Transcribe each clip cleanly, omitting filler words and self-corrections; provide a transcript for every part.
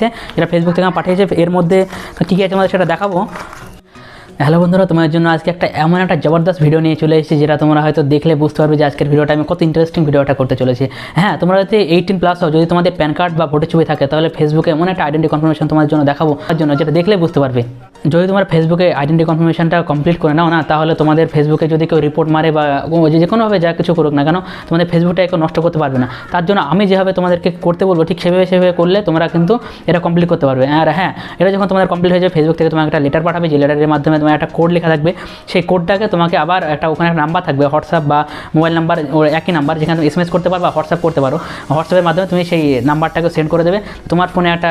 এসেছে, যেটা ফেসবুক থেকে পাঠিয়েছে। এর মধ্যে কী কী আছে আমাদের সেটা দেখাবো। হ্যালো বন্ধুরা, তোমার জন্য আজকে এমন একটা জবরদস্ত ভিডিও নিয়ে চলে এসেছি, যেটা তোমরা হয়তো দেখলে বুঝতে পারবে যে আজকের ভিডিওটা আমি কত ইন্টারেস্টিং ভিডিওটা করতে চলেছি। হ্যাঁ, তোমরা যদি 18+ হও, যদি তোমাদের প্যান কার্ড বা ভোটের ছবি থাকে, তাহলে ফেসবুকে এমন একটা আইডেন্টি কনফার্মেশন তোমার জন্য দেখাবো, তার জন্য যেটা দেখলে বুঝতে পারবে। যদি তোমার ফেসবুকে আইডেন্টি কনফার্মেশনটা কমপ্লিট করে নাও না, তাহলে তোমাদের ফেসবুকে যদি কেউ রিপোর্ট মারে বা যে কোনোভাবে যা কিছু করুক না কেন, তোমাদের ফেসবুকটা কেউ নষ্ট করতে পারবে না। তার জন্য আমি যেভাবে তোমাদেরকে করতে বলবো, ঠিক সেভাবে করলে তোমরা কিন্তু এটা কমপ্লিট করতে পারবে। আর হ্যাঁ, এটা যখন তোমাদের কমপ্লিট হয়ে যাবে, ফেসবুক থেকে তোমাকে একটা লেটার পাঠাবে, যে লেটারের মাধ্যমে তোমার একটা কোড লেখা থাকবে। সেই কোডটাকে তোমাকে আবার ওখানে একটা নাম্বার থাকবে, হোয়াটসঅ্যাপ বা মোবাইল নাম্বার, ওর একই নাম্বার, যেখানে তুমি SMS করতে পারো বা হোয়াটসঅ্যাপ করতে পারো। হোয়াটসঅ্যাপের মাধ্যমে তুমি সেই নাম্বারটাকে সেন্ড করে দেবে, তোমার ফোনে একটা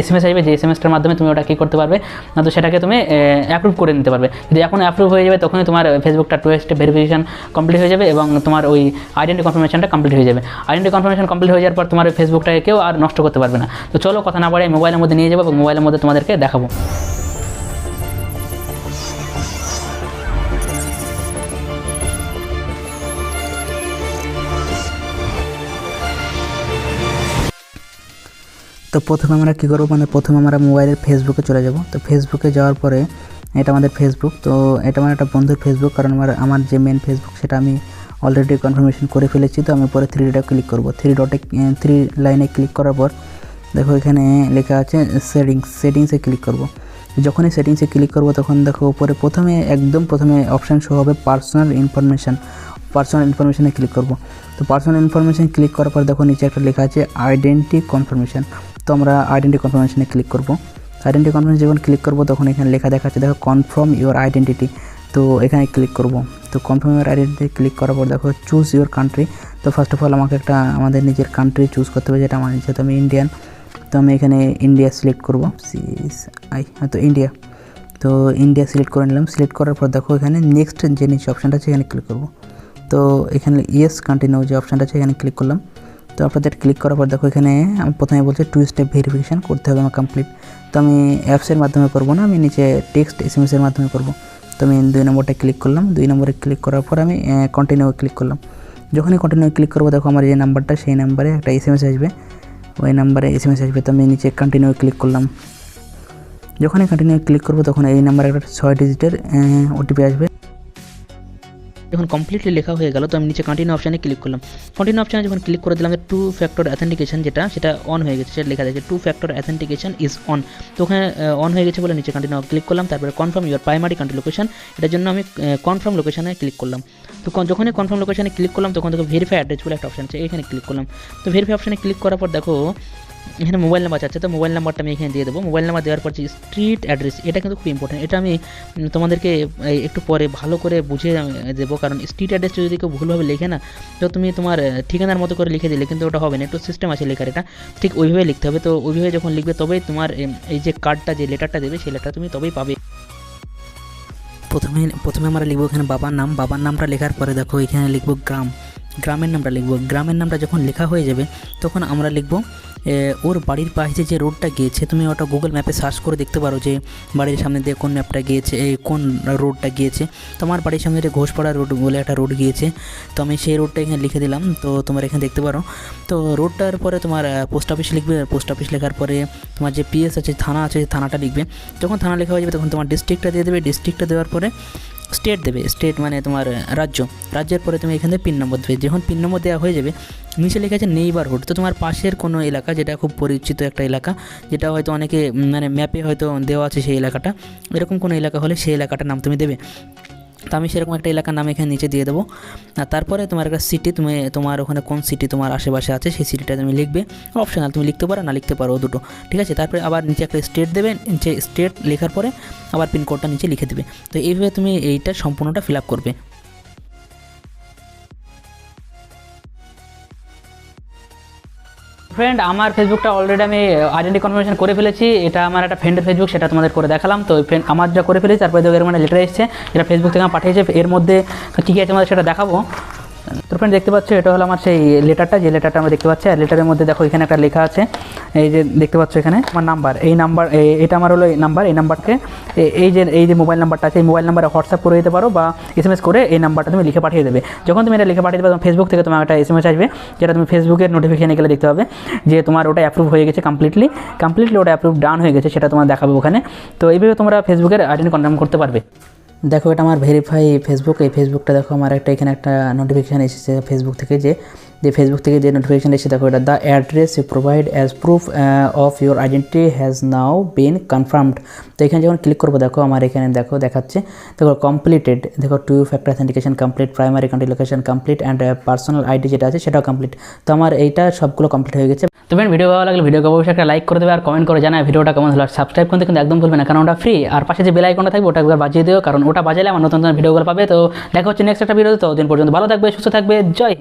SMS আসবে, যে SMSটার মাধ্যমে তুমি ওটা কী করতে পারবে না, তো সেটাকে তুমি অ্যাপ্রুভ করে নিতে পারবে। যদি এখন অ্যাপ্রুভ হয়ে যাবে, তখনই তোমার ফেসবুকটা 2 স্টেপ ভেরিফিকেশন কমপ্লিট হয়ে যাবে এবং তোমার ওই আইডেন্টি কনফার্মেশনটা কমপ্লিট হয়ে যাবে। আইডেন্টি কনফার্মেশন কমপ্লিট হয়ে যাওয়ার পর তোমার ফেসবুকটাকে কেউ আর নষ্ট করতে পারবে না। তো চলো কথা না বাড়িয়ে মোবাইলের মধ্যে নিয়ে যাবো এবং মোবাইলের মধ্যে তোমাদেরকে দেখাবো। তো প্রথমে আমরা কী করবো, মানে প্রথমে আমরা মোবাইলের ফেসবুকে চলে যাব। তো ফেসবুকে যাওয়ার পরে এটা আমাদের ফেসবুক, তো এটা আমার একটা বন্ধুর ফেসবুক, কারণ আমার যে মেন ফেসবুক সেটা আমি অলরেডি কনফার্মেশন করে ফেলেছি। তো আমি পরে 3 ডটে ক্লিক করব। 3 লাইনে ক্লিক করার পর দেখো এখানে লেখা আছে সেটিংসে ক্লিক করব। যখনই সেটিংসে ক্লিক করব, তখন দেখো উপরে একদম প্রথমে অপশান শো হবে পার্সোনাল ইনফরমেশনে ক্লিক করব। তো পার্সোনাল ইনফরমেশন ক্লিক করার পর দেখো নিচে একটা লেখা আছে আইডেন্টি কনফার্মেশন। তো আমরা আইডেন্টি কনফার্মেশনে ক্লিক করব। আইডেন্টি কনফার্মেশন যখন ক্লিক করব, তখন এখানে লেখা দেখাচ্ছে, দেখো কনফার্ম ইউর আইডেন্টিটি। তো এখানে ক্লিক করব। তো কনফার্ম ইউর আইডেন্টিটি ক্লিক করার পর দেখো চুজ ইউর কান্ট্রি। তো ফার্স্ট অফ অল আমাকে আমাদের নিজের কান্ট্রি চুজ করতে হবে, যেটা আমার, যেহেতু আমি ইন্ডিয়ান, তো আমি এখানে ইন্ডিয়া সিলেক্ট করব। তো ইন্ডিয়া সিলেক্ট করে নিলাম। সিলেক্ট করার পর দেখো এখানে নেক্সট যে নিচে অপশানটা আছে এখানে ক্লিক করব। তো এখানে ইয়েস কন্টিনিউ যে অপশানটা আছে এখানে ক্লিক করলাম। তো আপনাদের ক্লিক করার পর দেখো এখানে আমি প্রথমে বলছে 2 স্টেপ ভেরিফিকেশান করতে হবে আমার কমপ্লিট। তো আমি অ্যাপসের মাধ্যমে করব না, আমি নিচে টেক্সট SMS-এর মাধ্যমে করব। তো আমি 2 নম্বরটা ক্লিক করলাম। 2 নম্বরে ক্লিক করার পর আমি কন্টিনিউ ক্লিক করলাম। যখনই কন্টিনিউ ক্লিক করবো, দেখো আমার যে নাম্বারটা, সেই নাম্বারে একটা SMS আসবে, ওই নাম্বারে SMS আসবে। তো আমি নিচে কন্টিনিউ ক্লিক করলাম। যখনই কন্টিনিউ ক্লিক করবো, তখন এই নাম্বারে একটা 6 ডিজিটের OTP আসবে। যখন কমপ্লিটলি লেখা হয়ে গেল, তো আমি নিচে কন্টিনিউ অপশানে ক্লিক করলাম। কন্টিনিউ অপশানে যখন ক্লিক করে দিলাম, 2 ফ্যাক্টর অ্যাথেন্টিকেশন সেটা অন হয়ে গেছে, সেটা লেখা যাচ্ছে 2 ফ্যাক্টর অ্যাথেন্টিকেশন ইজ অন। তো ওখানে অন হয়ে গেছে বলে নিচে কন্টিনিউ ক্লিক করলাম। তারপরে confirm your primary country location, এটার জন্য আমি কনফার্ম লোকেশানে ক্লিক করলাম। তো যখনই কনফার্ম লোকেশানে ক্লিক করলাম, তখন দেখো ভেরিফাই অ্যাড্রেস বলে একটা অপশান আছে, এখানে ক্লিক করলাম। তো ভেরিফাই অপশানে ক্লিক করার পর দেখো এখানে মোবাইল নাম্বার চাচ্ছে। তো মোবাইল নাম্বারটা আমি এখানে দিয়ে দেবো। মোবাইল নাম্বার দেওয়ার পর যে স্ট্রিট অ্যাড্রেস, এটা কিন্তু খুব ইম্পর্টেন্ট। এটা আমি তোমাদেরকে একটু পরে ভালো করে বুঝিয়ে দেবো, কারণ স্ট্রিট অ্যাড্রেসটা যদি কেউ ভুলভাবে লেখে না, তো তুমি তোমার ঠিকানার মতো করে লিখে দিলে কিন্তু ওটা হবে না। একটু সিস্টেম আছে লেখার, এটা ঠিক ওইভাবে লিখতে হবে। তো ওইভাবে যখন লিখবে, তবেই তোমার এই যে কার্ডটা, যে লেটারটা দেবে, সেই লেটার তুমি তবেই পাবে। প্রথমে আমরা লিখবো এখানে বাবার নামটা লেখার পরে দেখো এখানে লিখবো গ্রামের নামটা লিখবো। গ্রামের নামটা যখন লেখা হয়ে যাবে, তখন আমরা লিখবো ওর বাড়ির পাশে যে রোডটা গিয়েছে। তুমি ওটা গুগল ম্যাপে সার্চ করে দেখতে পারো যে বাড়ির সামনে দিয়ে কোন ম্যাপটা গিয়েছে, কোন রোডটা গিয়েছে। তোমার বাড়ির সামনে যে ঘোষপাড়া রোড বলে একটা রোড গিয়েছে, তো আমি সেই রোডটা এখানে লিখে দিলাম। তো তোমার এখানে দেখতে পারো। তো রোডটার পরে তোমার পোস্ট অফিস লিখবে। পোস্ট অফিস লেখার পরে তোমার যে PS আছে, থানা আছে, থানাটা লিখবে। যখন থানা লেখা হয়ে যাবে, তখন তোমার ডিস্ট্রিক্টটা দিয়ে দেবে। ডিস্ট্রিক্টটা দেওয়ার পরে স্টেট দেবে। স্টেট মানে তোমার রাজ্যের পরে তুমি এখানে পিন নম্বর দেবে। যখন পিন নম্বর দেওয়া হয়ে যাবে, নিচে লেখা আছে নেইবারহুড। তো তোমার পাশের কোনো এলাকা, যেটা খুব পরিচিত একটা এলাকা, যেটা হয়তো অনেকে মানে ম্যাপে হয়তো দেওয়া আছে সেই এলাকাটা, এরকম কোনো এলাকা হলে সেই এলাকাটার নাম তুমি দেবে। তো আমি সেরকম একটা এলাকার নাম এখানে নিচে দিয়ে দেবো। আর তারপরে তোমার একটা সিটি, তোমার ওখানে কোন সিটি তোমার আশেপাশে আছে, সেই সিটিটা তুমি লিখবে। অপশনাল, তুমি লিখতে পারো না লিখতে পারো, দুটো, ঠিক আছে। তারপরে আবার নিচে একটা স্টেট দেবে। নিচে স্টেট লেখার পরে আবার পিনকোডটা নিচে লিখে দেবে। তো এইভাবে তুমি এইটা সম্পূর্ণটা ফিল আপ করবে। ফ্রেন্ড, আমার ফেসবুকটা অলরেডি আমি আইডেন্টি কনফার্মেশন করে ফেলেছি। এটা আমার একটা ফ্রেন্ডের ফেসবুক, সেটা তোমাদের করে দেখালাম। তো ফ্রেন্ড আমার যা করে ফেলেছি, তারপরে দেখো এর মানে লেটার এসেছে, যেটা ফেসবুক থেকে আমার পাঠিয়েছে। এর মধ্যে কী কী আছে আমাদের সেটা দেখাবো। তো ফ্রেন্ড দেখতে পাচ্ছ এটা হলো আমার সেই লেটারটা, যে লেটারটা আমরা দেখতে পাচ্ছি। আর লেটারের মধ্যে দেখো এখানে একটা লেখা আছে, এই যে দেখতে পাচ্ছ এখানে আমার নাম্বার, এই নাম্বার এটা আমার হলো এই নাম্বার, এই নাম্বারকে এই যে মোবাইল নাম্বারটা আছে এই মোবাইল নাম্বারে হোয়াটসঅ্যাপ করে দিতে পারো বা এসএমএস করে এই নাম্বারটা তুমি লিখে পাঠিয়ে দেবে। যখন তুমি এটা লিখে পাঠিয়ে দেবে তখন ফেসবুক থেকে তোমার একটা এসএমএস আসবে, যেটা তুমি ফেসবুকের নোটিফিকেশনে গেলে দেখতে পাবে যে তোমার ওটা অ্যাপ্রুভ হয়ে গেছে কমপ্লিটলি ওটা অ্যাপ্রুভ ডান হয়ে গেছে, সেটা তোমার দেখাবে ওখানে। তো এইভাবে তোমরা ফেসবুকের আইডি কনফার্ম করতে পারবে। দেখো এটা আমার ভেরিফাই ফেসবুক, এই ফেসবুকটা দেখো আমার একটা এখানে একটা নোটিফিকেশান এসেছে ফেসবুক থেকে, যে ফেসবুক থেকে যে নোটিফিকেশান এসেছে দেখো এটা, the address you provide as proof of your identity has now been confirmed. তো এখানে যখন ক্লিক করবো দেখো আমার এখানে দেখো দেখাচ্ছে, দেখো কমপ্লিটেড, দেখো 2 factor authentication complete, primary account location complete and personal ID যেটা আছে সেটাও কমপ্লিট। তো আমার এইটা সবগুলো কমপ্লিট হয়ে গেছে। তো ফ্রেন্ড ভিডিও ভালো লাগলে ভিডিওকে অবশ্যই একটা লাইক করে দেবে আর কমেন্ট করে জানায় ভিডিওটা কেমন হলো। আর সাবস্ক্রাইব করতে কিন্তু একদম ভুলবে না, কারণ ওটা ফ্রি। আর পাশে যে বেল আইকনটা থাকবে ওটা একবার বাজিয়ে দিও, কারণ ওটা বাজালে আমার নতুন নতুন ভিডিওগুলো পাবে। তো দেখা হচ্ছে নেক্সট একটা ভিডিওতে, তো দিন পর্যন্ত ভালো থাকবে, সুস্থ থাকবে, জয়।